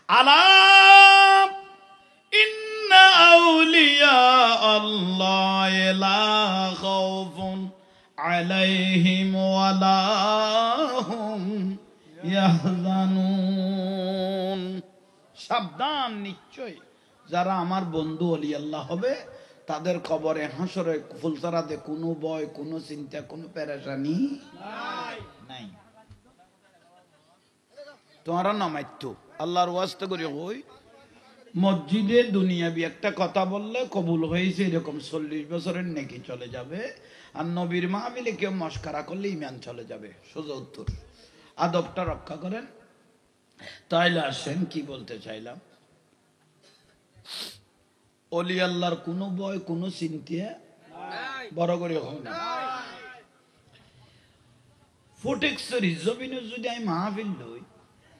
আলা ইন্না আউলিয়া আল্লাহ লা খাউফুন আলাইহিম ওয়া লা হুম ইয়াহজানুন। সাবধান, নিশ্চয় যারা আমার বন্ধু ওলি আল্লাহ হবে তাদের কবরে হাসরে ফুলসরাতে কোনো ভয়, কোনো চিন্তা, কোনো পেরেশানি নাই। তোমারা নামাইত আল্লাহর ওয়াস্তে করে হই মসজিদে দুনিয়াবি একটা কথা বললে কবুল হয়েছে এরকম 40 বছরের নেকি চলে যাবে, আর নবীর মাহফিলে কেউ মস্কারা করলে ইমান চলে যাবে। সোজা উত্তর। আদবটা রক্ষা করেন। তাইলে আসেন কি বলতে চাইলাম, অলি আল্লাহর কোনো ভয়, কোনো চিন্তা বড় করে হয় না। ফটিকছড়ি জমিনে যদি আমি মাহফিল লই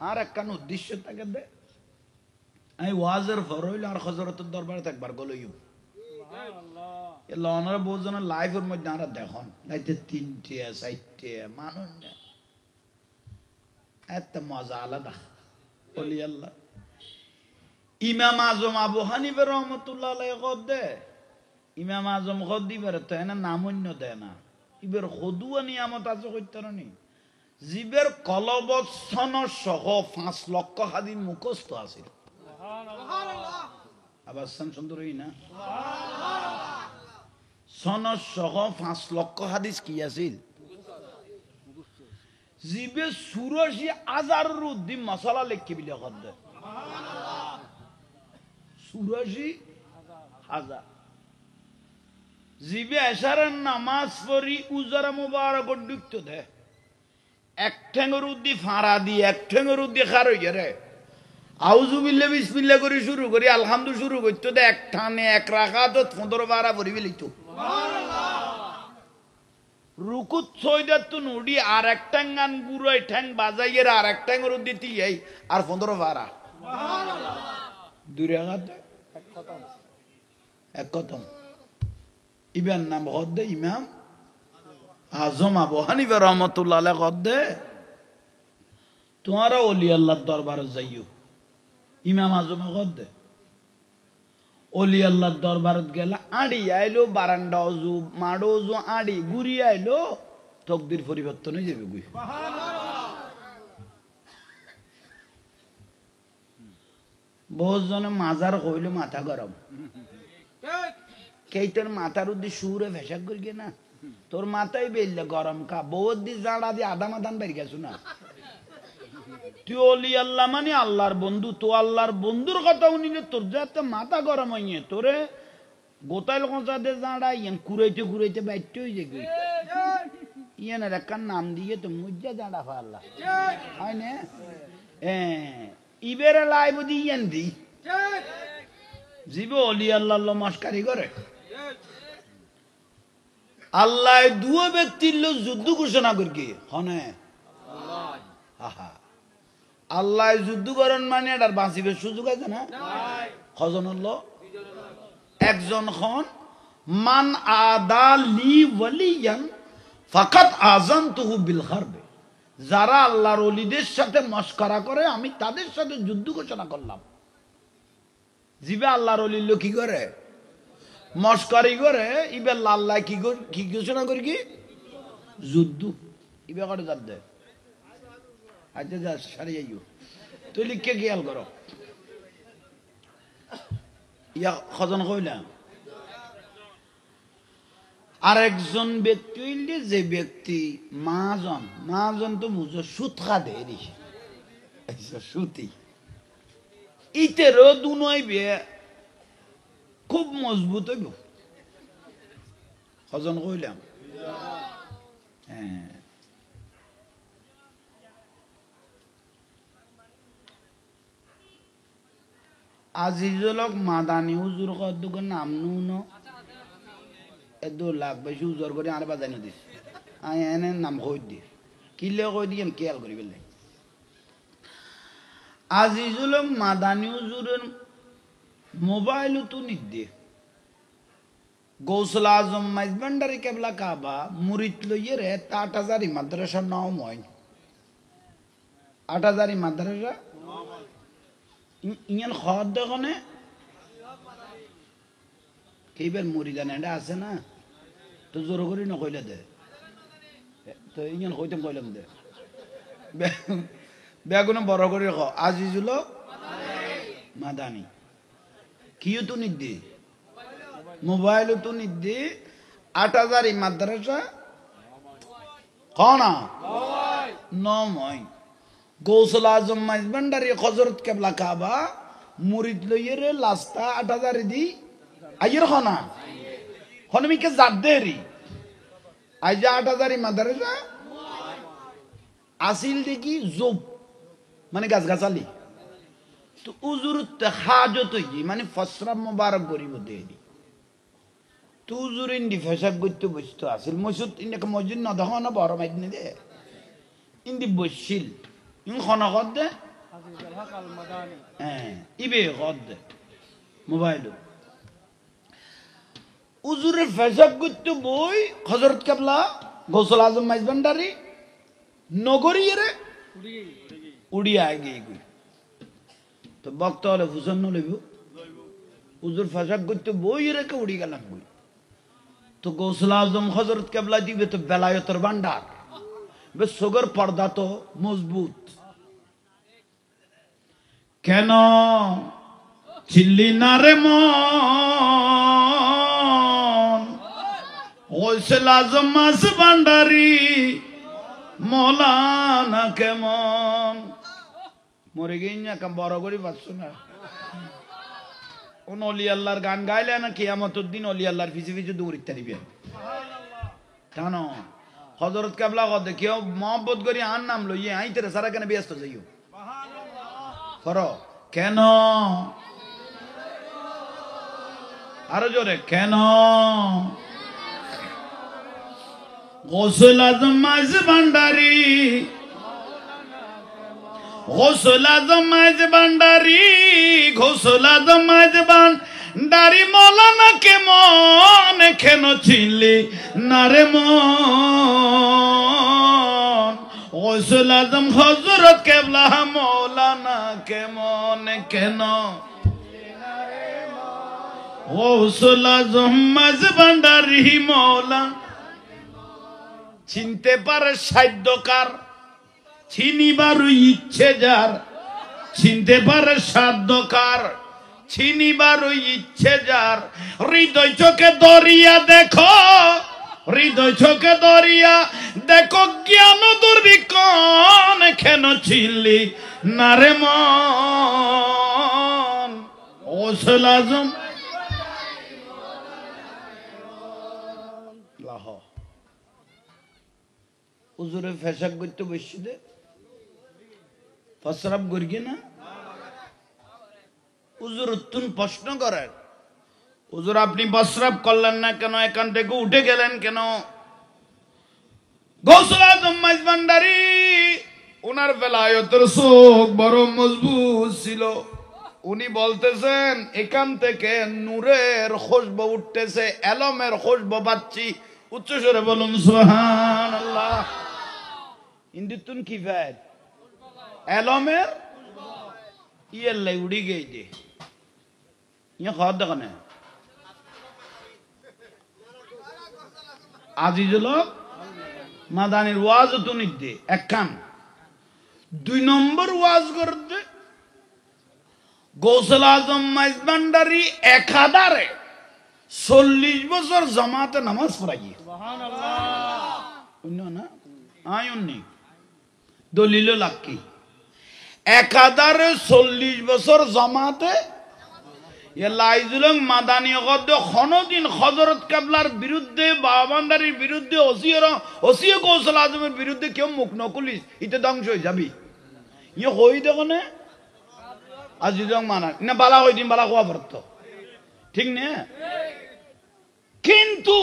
আর একখান উদ্দেশ্য থাকে দে, আমি ওয়াজের ফর হইল আর হযরতের দরবারে একবার গলইম লনার বহুজনের লাইফের মধ্যে আমরা দেখুন নাইতে 3টে 4টে মানুষ এত মজা আলাদা ওলি আল্লাহ। ইমাম আজম আবু হানিফা রহমতুল্লাহ আলাইহি কদে ইমাম আজম খদিবার তো এনা নামন্য দেয় না, ইবের খদুয়া নিয়ামত আছে কইতারনি জিবের কলবত সন সহ 5 লক্ষ হাদিস মুখস্থ আছে। সুবহানাল্লাহ। আবার সুন্দর হই না সন সহ 5 লক্ষ হাদিস কি আছিল জিবে 84,000 রুদ্দি মশলা লিখি বিলে কদে 84,000 জিবে এশারের নামাজ পড়ি উজারা মুবারক ঢুকত দে এক ঠেঙ্গর উদ্দি ফাঁড়া দি এক ঠেঙ্গর উদ্দি খার হয়ে রে আউযুবিল্লাহ বিসমিল্লাহ করে শুরু করি আলহামদুলিল্লাহ শুরু করতো দে এক টানে এক রাকাত 15-12 পড়ি লিখত। সুবহানাল্লাহ। রুকুত ছয়দাত নুডি আর এক ঠ্যাঙ্গান গুড়াই ঠ্যাং বাজাইয়ের আর এক ঠ্যাঙ্গর উদ্দি তিয়াই আর 15-12। সুবহানাল্লাহ। 2 রাকাত এক খতম। ইবেন নাম হদ্দে ইমাম আজম আবু হানিফা রহমতুল্লাহ আলাইহি কদে তোমারা ওলি আল্লাহর দরবারে যাইও। ইমাম আজম কদে ওলি আল্লাহর দরবারে গেলা আড়ি আইলো বারান্দা ওযু মাড়ো ওযু আড়ি ঘুরি আইলো তকদির পরিবর্তন হয়ে যাবে গুই। সুবহানাল্লাহ। বহুত জনে মাজার কইলো মাথা গরম কেইটার মাথার উদ্দি সুরে ভেসাক করি গে না তোর মাথায় বেললে গরম কা বহুত দি জাড়া দিয়ে আদাম আদান বের গেছো না। তুই ওলি আল্লাহ মানে আল্লাহর বন্ধু, তো আল্লাহর বন্ধুর কথা উনিলে তোর যাতে মাথা গরম হইয়ে তোরে গোতাইল কোঁচা দে জাড়া ইয়ান কুড়াইতে কুড়াইতে বাইতে হয়ে যাবে ইয়ানের একটা নাম দিয়ে তো মুজ্জা জাড়া ফাল্লা হয় না ইবেরে লাই বুঝি ইয়ান দি জীব অলি আল্লাহ মস্কারি করে। আল্লাহ দুও ব্যক্তির লোক যুদ্ধ ঘোষণা করি হনে আল্লাহ যুদ্ধ করেন মানে এটার বাঁচিবের সুযোগ আছে না। কজন হল একজন খন মান আদালি ওয়ালিয়ান ফাকাত আযানতুহু বিল হারবে, যারা আল্লাহর ওলিদের সাথে মস্করা করে আমি তাদের সাথে যুদ্ধ ঘোষণা করলাম। জিবে আল্লাহর ওলির লোক কি করে মস্করি করে ইবে আল্লাহ কি ঘোষণা করি কি যুদ্ধ ইবে করে যার দে আচ্ছা যা সারি যাইও তুই লিখকে খেয়াল করো ইয়া খজন কইলা। আরেকজন ব্যক্তি হইলে যে ব্যক্তি মাজন তো বুঝো সুদ খা দেরি সুতি ইতেরও দুনই বে খুব মজবুত হইব খজন কইলাম। হ্যাঁ আজিজলক মাদানি হুজুর কদ্দুক নাম নুন এদো লাখ বেশি উজর করে আর বাজানি দিস আই এনে নাম কই দি কিলে কই দিম খেয়াল করি বলে আজিজলক মাদানি হুজুরের মোবাইল তো নিদে গৌসুল আজম মাইজবান্ডারি কেবলা কাবা মুরিদ লইয়ে রে ৮০০০ মাদ্রাসা নাও ময় ৮০০০ মাদ্রাসা ইয়ান খাওয়ার দোকানে কেইবার মুড়িদান এটা আছে না তো জোর করি না কইলে দে তো ইয়ান কইতাম কইলাম দে বেগুনে বড় করে খাও আজিজুল মাদানি কিও তো নিদ্দি মোবাইল তো নিদ্দি ৮,০০০ মাদ্রাসা খানা নময় গৌসল আজম মাইজবান্ডারি হযরত কেবলা কাবা মুরিদ লইরে লাস্তা ৮,০০০ দি আইর খানা হনমিকে জাদ্দেরি আইজা ৮,০০০ মাদ্রাসা আসিল দেখি জব মানে গাছগাছালি তো উজুর হাজত মানে ফসরাব মোবারক গরিব দেরি তো উজুর ইন্দি ফেসাব করতে বসতো আসিল মসজিদ ইন্দিকে মসজিদ না দেখো না বড় মাইদিনে দে ইন্দি বসছিল ইন খনা কর দে হ্যাঁ ইবে কর দে মোবাইল উজুরের ফেসাব করতে বই হযরত কেবলা গৌসল আজম মাইজবান্ডারি নগরীরে উড়িয়া আগে গই তো বক্ত হলে ফুসন লইব উজুর ফাসাক করতে বই রেখে উড়ি গেলাম বই তো গৌসল আজম হযরত কেবলা দিবে তো বেলায়তের ভান্ডার বেশ সুগর পর্দা তো মজবুত কেন চিল্লি না রে মন গৌসল আজম মাস ভান্ডারি মৌলানা কেমন মরে গেই না কাম বড় করি পাচ্ছ না কোন অলি আল্লাহর গান গাইলে না কিয়ামতের দিন অলি আল্লাহর পিছে পিছে দৌড়িতে দিবে জানো হযরত কেবলা কদে কেউ মহব্বত করি আন নাম লইয়ে আইতে সারা কেন ব্যস্ত যাইও করো কেন আরো জোরে কেন গৌসল আজম মাইজ ভান্ডারি গৌসল আজম মাইজ ভান্ডারি গৌসল আজম মাইজ ভান্ডারি মৌলানা কেমন কেন চিনলি না রে মন গৌসল আজম হযরত কেবলা মৌলানা কেমন কেন গৌসল আজম মাইজ ভান্ডারি মৌলানা চিনতে পারে সাধ্যকার চিনিবার ইচ্ছে যার চিনতে পারে সাধ্যকার চিনিবার ইচ্ছে যার হৃদয় চোখে দরিয়া দেখো হৃদয় চোখে দরিয়া দেখো জ্ঞান দুর্বিক্ষণ কেন চিনলি না রে মন গৌসল আজম উজুরে ফেসাক করতে বসছি দে ফসরাব করি না উজুর তুন প্রশ্ন করেন হুজুর আপনি প্রস্রাব করলেন না কেন এখান থেকে উঠে গেলেন কেন গৌসুল আজম মাইজভান্ডারী ওনার বেলায়েতের চোখ বড় মজবুত ছিল উনি বলতেছেন এখান থেকে নূরের খুশবু উঠতেছে এলমের খুশবু পাচ্ছি উচ্চ স্বরে বলুন সুবহানাল্লাহ ইন্দুতুন কি ভাই এলমের ইয়েলাই উড়ি গই দে ইয়া খাওয়া দেখো না আজিজুল মাদানির ওয়াজ তো নিদে এক কান দুই নম্বর ওয়াজ করতে গৌসুল আজম মাইজভান্ডারী একাধারে 40 বছর জামাতে নামাজ পড়াই সুবহানাল্লাহ না আয়ুন্নি দলিল লাকি একাধারে 40 বছর জামাতে লাইজুলং মাদানী গদ্দ খনদিন হযরত কেবলার বিরুদ্ধে বাবান্দারির বিরুদ্ধে ওসিয়ে গৌসুল আজমের বিরুদ্ধে কেউ মুখ নকুলিস ইতে ধ্বংস হয়ে যাবি ইয়ে হই দেখো না আজিজং মানা না বালা হই দিন বালা কোয়া পড়ত ঠিক না কিন্তু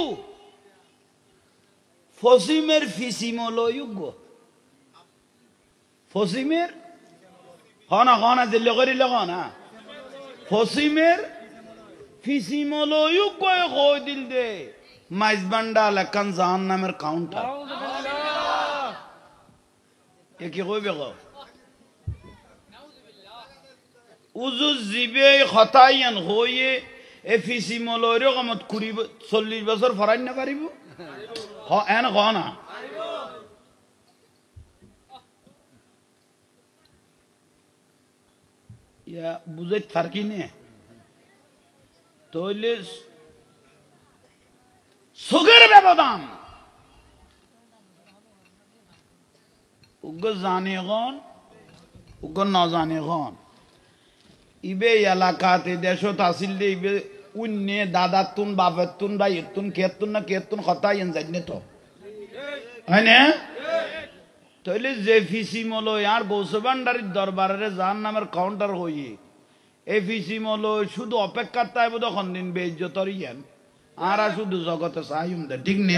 ফসিমের ফিসিমলয়োগ্য ফসিমের হনা হনা যে লগরি লগনা ফসিমের ফিসিমলয়োগ্য কই দিল দে মাইজবান্ডা লাকান জাহান্নামের কাউন্টার এ কি কইবে গো উজু জিবে খতাইয়ান হয়ে এ ফিসি মলয়ের কমত 40 বছর ফরাই না পারিব এন ক না ইয়া বুঝাই থাকি নে তইলে সুগের ব্যবধান উগ্র জানে গন উগ্র ন জানে গন ইবে এলাকাতে দেশত আসিল ইবে উন্নে দাদার তুন বাপের তুন ভাইয়ের তুন কেতুন না কেতুন হতাই জানি তো হয় না তাইলে যে ফিসি মলয় আর গৌসবান্ডারির দরবারে যার নামের কাউন্টার হইয়ে এই ফিসি মলয় শুধু অপেক্ষার তাই বোধ দিন বেইজ্জতর ইয়ান আর শুধু জগতে সাইম দে ঠিক নে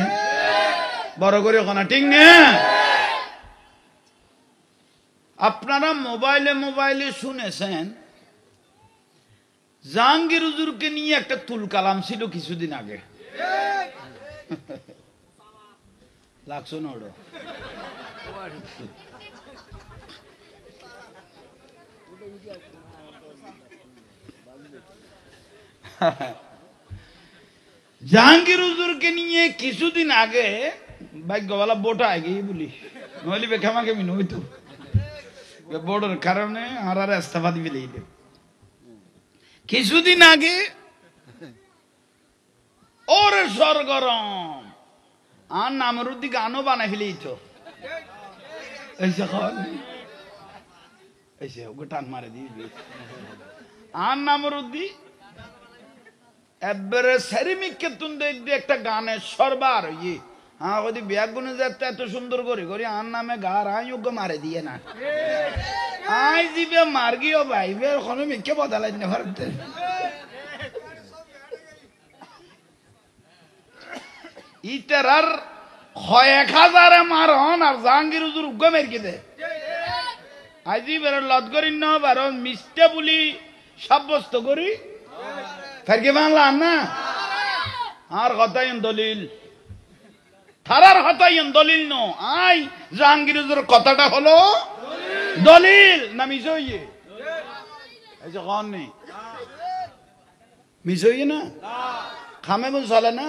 বড় করে ওখানে ঠিক নে আপনারা মোবাইলে মোবাইলে শুনেছেন জাহাঙ্গীর হুজুরকে নিয়ে একটা তুল কালাম ছিল কিছুদিন আগে লাগছো না ওটা জাহাঙ্গীর হুজুরকে নিয়ে কিছুদিন আগে ভাগ্যবালা বোটা আগে বলি নইলে বেখামাকে মিন হইতো বোর্ডের কারণে আর ইস্তফা দিবে লইলে কিছুদিন আগে ওরে সরগরম আর নামরুদ্দি গানও বানাই ফেলেই তো ওকে টান মারে দিবি আর নামরুদ্দি এবারে সেরিমিককে তুন দেখবি একটা গানের সরবার ইয়ে হ্যাঁ ওদি ব্যাগ গুনে যাতে এত সুন্দর করে করি আর নামে গার আই ওকে মারে দিয়ে না আই দিবে মার গিয়েও ভাইবে ওখানে মিকে বদলাই না ভারতে ইটার 1000 মারন আর জাহাঙ্গীর হুজুর উগ্র মেরকে দে আজি বের লত করি ন বার মিষ্টা বলি সাব্যস্ত করি ফেরকে বাংলা না আর কথাইন দলিল থারার কথাইন দলিল ন আই জাহাঙ্গীর হুজুর কথাটা হলো দলিল না মিশইয়ে এই যে কোন নেই মিশইয়ে না খামে বল চলে না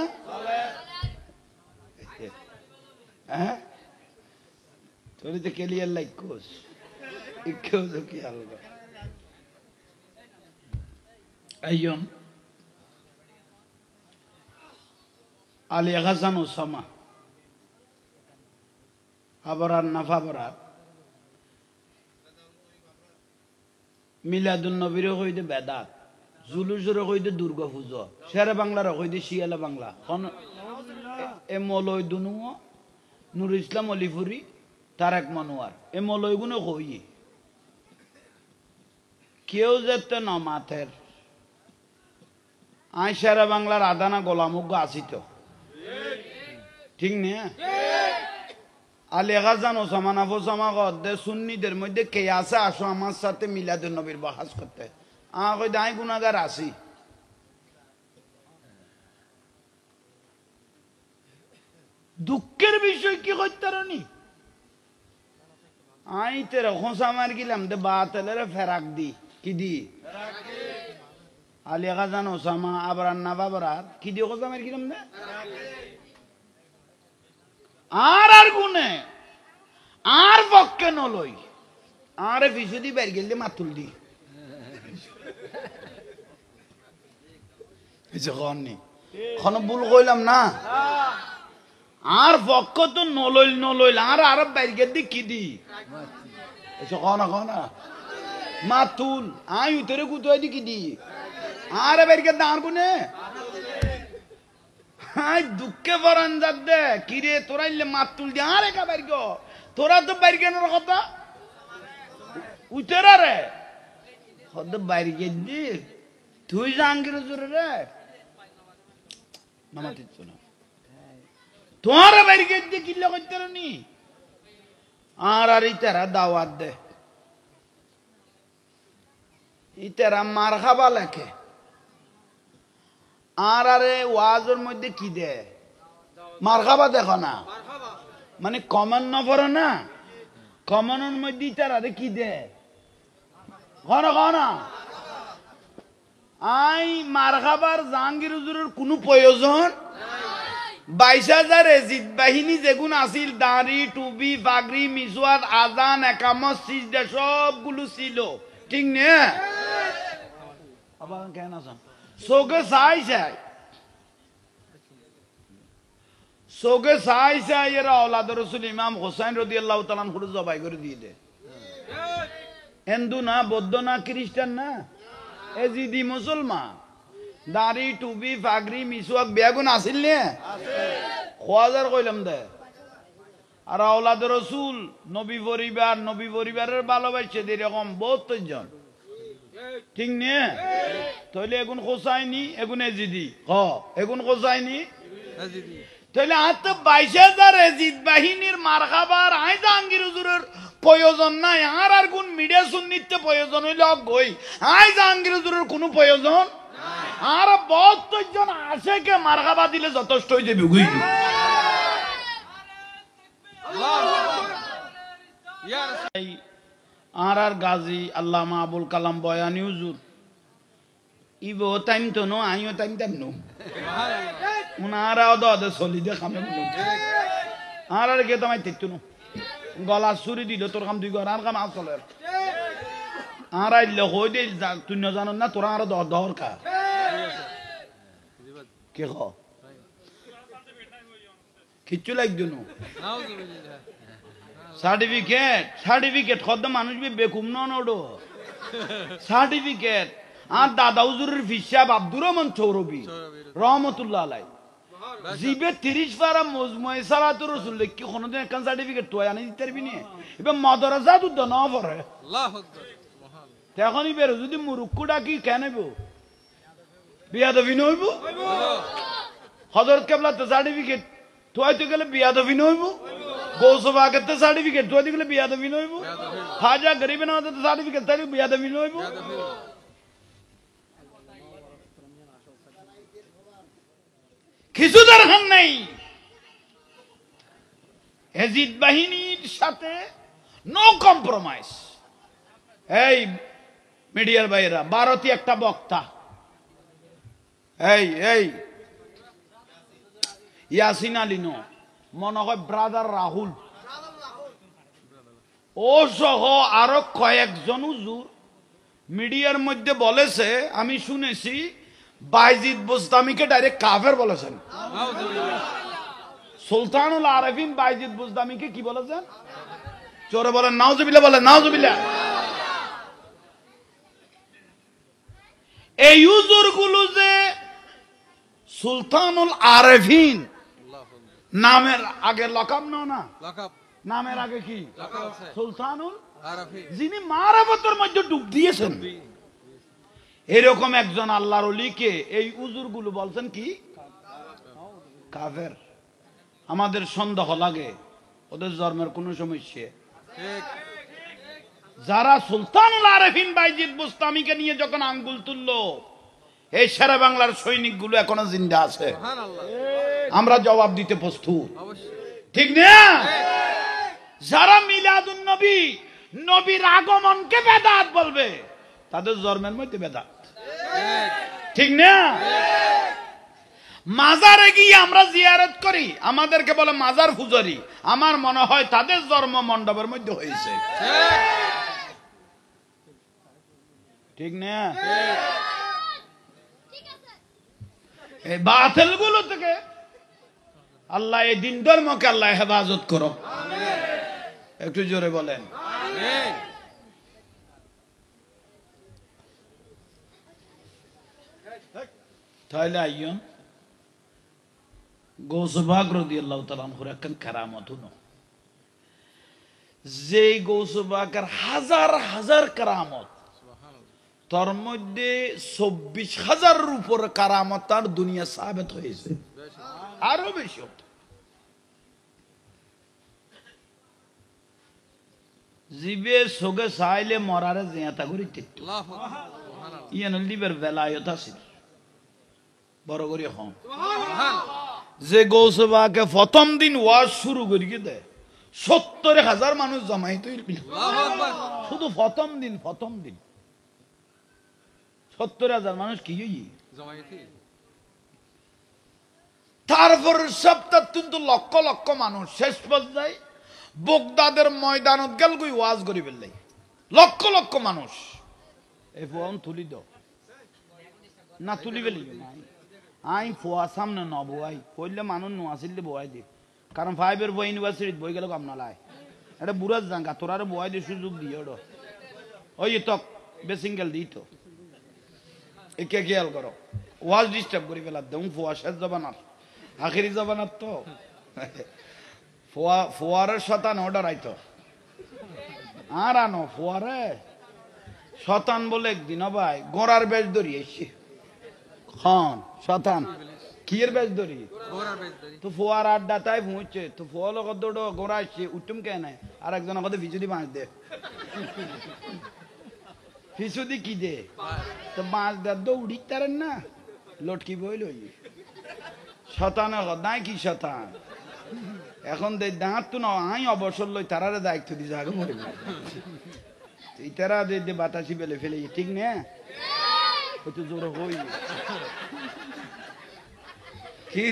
হ্যাঁ তোর তো ক্লিয়ার লাইক কোস কেউ তো কি আলগা আইয়ম আলী হাসান ওসামা আবরার নাফা বরার মিলাদুন নবীরে কইতে বেদাত জুলুসরে কইতে দুর্গা পূজা শেরে বাংলার কইতে শিয়ালা বাংলা এ মলয় দুনু নুর ইসলাম অলিপুরি তারেক মনোয়ার এ মলয় গুলো কইয়ে কেউ যেতে না মাথের আই শেরে বাংলার আদানা গোলামুগ্য আসিত ঠিক না আলী হাসান ওসামা নাফোসামা গদ্দে সুন্নিদের মধ্যে কে আছে আসো আমার সাথে মিলাদুন নবীর বহাস করতে কই দাই গুনাহগার আসি দুঃখের বিষয় কি করতারনি আই তেরা খোসা মার গেলাম দে বাতেলের ফেরাক দি কি দি আলী হাসান ওসামা আবরার না বাবরার কি দি খোসা মার গেলাম দে আর গুনে আর পক্ষে নলই আর বিশুদি বের গেলে মাতুল দি ভুল কইলাম না আর পক্ষ তো নলইল নলইল আর আর বাইরে দি কি দি কনা মাতুল আই উতরে গুতাই দি কি দি আর বাইরে দাঁড় গুনে হাই দুঃখে ভরান যাক দে কিরে তোরা ইলে মাতুল দি আর একা বাইর তোরা তো বাইর কেনার কথা উতেরা রে হদ বাইর দি তুই জাহাঙ্গীর জোরে রে নামাতিস না তোমার বাইর দি কিল্লা করতে নি আর আর ইতারা দাওয়াত দে ইতারা মার খাবা লেখে আর আরে ওয়াজের মধ্যে কি দে মার খাবা দেখো না মানে কমন নপরে না কমনের মধ্যে তার আরে কি দে ঘন আই মার খাবার জাহাঙ্গীর হুজুরের কোনো প্রয়োজন 22,000 এজিদ বাহিনী যেগুন আছিল দাঁড়ি টুবি পাগড়ি মিসওয়াক আজান একামত সিজদা সবগুলো ছিল ঠিক না আবার কেন আছেন সোগে চাই এরা আওলাদ রাসূল ইমাম হোসেন রাদিয়াল্লাহু তাআলা আনহু জবাই করে দিয়ে দে হিন্দু না বৌদ্ধ না খ্রিস্টান না এজিদি মুসলমান দাড়ি টুবি পাগড়ি মিসওয়াক বেগুন আসিল নে খোয়াজার কইলাম দে আর আওলাদ রাসূল নবী পরিবারের ভালোবাসে এরকম 72 জন ঠিক নে তাহলে এগুন হোসাইনি এগুন এজিদি এগুন হোসাইনি এজিদি তাহলে আর তো 22,000 এজিদ বাহিনীর মার খাবার আই জাহাঙ্গীর হুজুরের প্রয়োজন নাই আর কোন মিডিয়া সুন্নিতে প্রয়োজন হইল গই আই জাহাঙ্গীর হুজুরের কোনো প্রয়োজন আর 72 জন আশেকে মার খাবা দিলে যথেষ্ট হয়ে যাবে বুঝি আর গাজী আল্লামা আবুল কালাম বয়ানি হুজুর ইবো টাইম তো নো আইও টাইম নো উনারাও দে চলি দে খামে আর কে তোমায় দেখতো নো গলা চুরি দিল তোর কাম দুই ঘর আর কাম আসলে আর আইলে হই দে তুই না জানো না তোরা আর দরকার কে খ কিচ্ছু লাগতো না সার্টিফিকেট খদ্দ মানুষ বেকুম নড়ো সার্টিফিকেট আর দাদা হুজুরের ফিসাব আব্দুর রহমান চৌরবি রহমতুল্লাহ আলাই জিবে 30 পারা মজমুয়ে সালাতুর রাসূল কি কোনদিন একখান সার্টিফিকেট তো আনি দিতে পারবি না এবার মাদ্রাসা তো না পড়ে আল্লাহু আকবার সুবহানাল্লাহ তখনই বের যদি মুরুক্কুডা কি কেনবো বিয়াদবি নইব হযরত কেবলা তো সার্টিফিকেট তো হয়তো গেলে বিয়াদবি নইব গৌসবা করতে সার্টিফিকেট তো গেলে বিয়াদবি নইব খাজা গরিব না তো সার্টিফিকেট তাই বিয়াদবি নইব কিছু দরকার নেই এজিদ বাহিনীর সাথে নো কম্প্রোমাইজ এই মিডিয়ার বাইরা ভারতীয় একটা বক্তা এই ইয়াসিন আলী নো মনে হয় ব্রাদার রাহুল ও সহ আরো কয়েকজন হুজুর মিডিয়ার মধ্যে বলেছে আমি শুনেছি বাইজিদ বুস্তামিকে ডাইরেক্ট কাফের বলেছেন সুলতানুল আরেফিন বাইজিদ বুস্তামিকে কি বলেছেন চোরে বলেন নাউজুবিল্লাহ বলেন নাউজুবিল্লাহ এই হুজুর গুলো যে সুলতানুল আরেফিন নামের আগে লকাব না নামের আগে কি সুলতানুল আরেফিন যিনি মারাফতের মধ্যে ডুব দিয়েছেন এরকম একজন আল্লাহর ওলিকে এই হুজুর গুলো বলছেন কি কাফের আমাদের সন্দেহ লাগে ওদের জন্মের কোন সমস্যা যারা সুলতানুল আরেফিন বাইজিদ বুস্তামিকে নিয়ে যখন আঙ্গুল তুললো এই সারা বাংলার সৈনিক গুলো এখনো জিন্দা আছে আমরা জবাব দিতে প্রস্তুত ঠিক না যারা মিলাদুন নবী নবীর আগমনকে বেদাত বলবে তাদের জন্মের মধ্যে বেদাত ঠিক না মাজারে গিয়ে আমরা জিয়ারত করি আমাদেরকে বলে মাজার পূজারি আমার মনে হয় তাদের জন্ম মণ্ডপের মধ্যে হয়েছে ঠিক না এই বাতিল গুলো থেকে আল্লাহ এই দিন ধর্মকে আল্লাহ হেফাজত করো একটু জোরে বলেন তাহলে আইয়ন গৌসবাগ রাদিয়াল্লাহু তাআলা আনহুর একখান কারামত হলো যে গৌসবাগের হাজার হাজার কারামত তার মধ্যে 24,000-এর উপর কারামত তার দুনিয়া সাবেত হয়েছে আরো বেশি জিবে সোগে চাইলে মরারে জিয়াতা করি ইয়ান লিবের বেলায়ত আছে বড় করে হন যে গৌসবাকে প্রথম দিন ওয়াজ শুরু করিয়ে দেয় 70,000 মানুষ জমাইত শুধু প্রথম দিন 70,000 মানুষ কি তারপর সপ্তাহ কিন্তু লক্ষ লক্ষ মানুষ শেষ পর্যায়ে বগদাদের ময়দানত গেল গুই ওয়াজ করি ফেললে লক্ষ লক্ষ মানুষ এই ফোন তুলি দাও না তুলি ফেলি আই ফোয়া সামনে ন বই পড়লে মানুষ নো আসিলে বই দি কারণ 5 এর বই ইউনিভার্সিটিতে বই গেল কাম না লাই এটা বুড়া জাঙ্গা তোরারে বই দিয়ে সুযোগ দিও ড ওই তো বেসিঙ্গেল দি তো একে খেয়াল করো ওয়াজ ডিস্টার্ব করি ফেলা দেউ ফোয়া শেষ জবানার আখেরি জবানার তো ফোয়ারের শতান অর্ডার আইতো আর আনো ফোয়ারে শতান বলে একদিন ভাই গোড়ার বেশ ধরি এসে খান শতান কি এর বেশ ধরি তো ফোয়ার আড্ডা তাই পৌঁছে তো ফোয়া লোক দৌড়ো গোড়া এসে উঠুম কে নাই আর একজন আমাদের বিচুদি বাঁচ দে পিছুদি কি দে তো বাঁচ দেয় দৌড়ি তারেন না লটকি বইল শতানে নাই কি শতান এখন দাঁত তো না আই অবসর লই তারারে দায়িত্ব দিছে আগে মরে এই তারা দে বাতাসি বেলে ফেলে ঠিক না ওই তো জোর হই কি